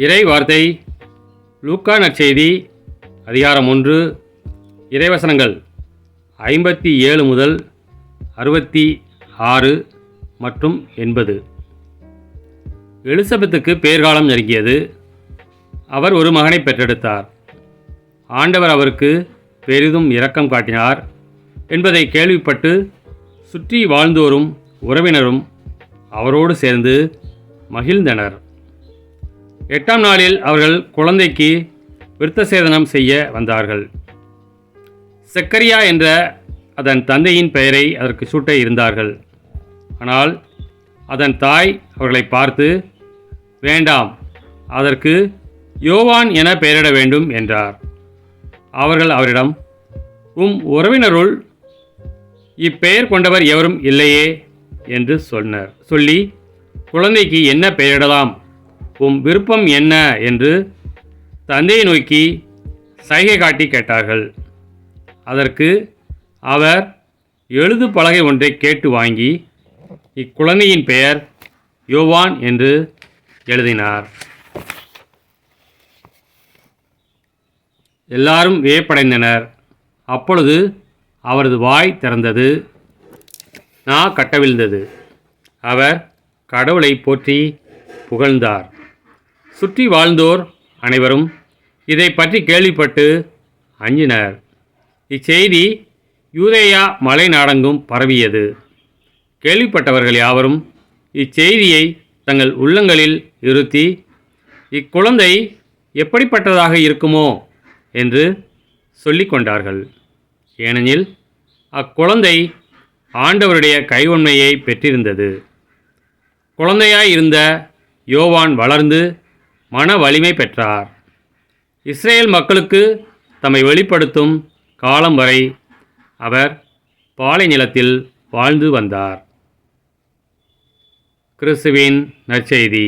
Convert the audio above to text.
இறை வார்த்தை லூக்கா நற்செய்தி அதிகாரம் 1 இறைவசனங்கள் 57 முதல் 66 மற்றும் 80. எலிசபெத்துக்கு பேர்காலம் நெருங்கியது. அவர் ஒரு மகனை பெற்றெடுத்தார். ஆண்டவர் அவருக்கு பெரிதும் இரக்கம் காட்டினார் என்பதை கேள்விப்பட்டு சுற்றி வாழ்ந்தோரும் உறவினரும் அவரோடு சேர்ந்து மகிழ்ந்தனர். 8ஆம் நாளில் அவர்கள் குழந்தைக்கு விருத்தசேதனம் செய்ய வந்தார்கள். செக்கரியா என்ற அதன் தந்தையின் பெயரை அதற்கு சூட்ட இருந்தார்கள். ஆனால் அதன் தாய் அவர்களை பார்த்து, வேண்டாம், அதற்கு யோவான் என பெயரிட வேண்டும் என்றார். அவர்கள் அவரிடம், உறவினருள் இப்பெயர் கொண்டவர் எவரும் இல்லையே என்று சொல்லி குழந்தைக்கு என்ன பெயரிடலாம், விருப்பம் என்ன என்று தந்தையை நோக்கி சைகை காட்டி கேட்டார்கள். அதற்கு அவர் எழுது பலகை ஒன்றை கேட்டு வாங்கி இக்குழந்தையின் பெயர் யோவான் என்று எழுதினார். எல்லாரும் வியப்படைந்தனர். அப்பொழுது அவரது வாய் திறந்தது, நா கட்டவிழ்ந்தது. அவர் கடவுளை போற்றி புகழ்ந்தார். சுற்றி வாழ்ந்தோர் அனைவரும் இதை பற்றி கேள்விப்பட்டு அஞ்சினர். இச்செய்தி யூதேயா மலை நாடெங்கும் பரவியது. கேள்விப்பட்டவர்கள் யாவரும் இச்செய்தியை தங்கள் உள்ளங்களில் இருத்தி, இக்குழந்தை எப்படிப்பட்டதாக இருக்குமோ என்று சொல்லிக் கொண்டார்கள். ஏனெனில் அக்குழந்தை ஆண்டவருடைய கைவன்மையை பெற்றிருந்தது. குழந்தையாய் இருந்த யோவான் வளர்ந்து மன வலிமை பெற்றார். இஸ்ரேல் மக்களுக்கு தம்மை வெளிப்படுத்தும் காலம் வரை அவர் பாலை நிலத்தில் வாழ்ந்து வந்தார். கிறிஸ்துவின் நற்செய்தி.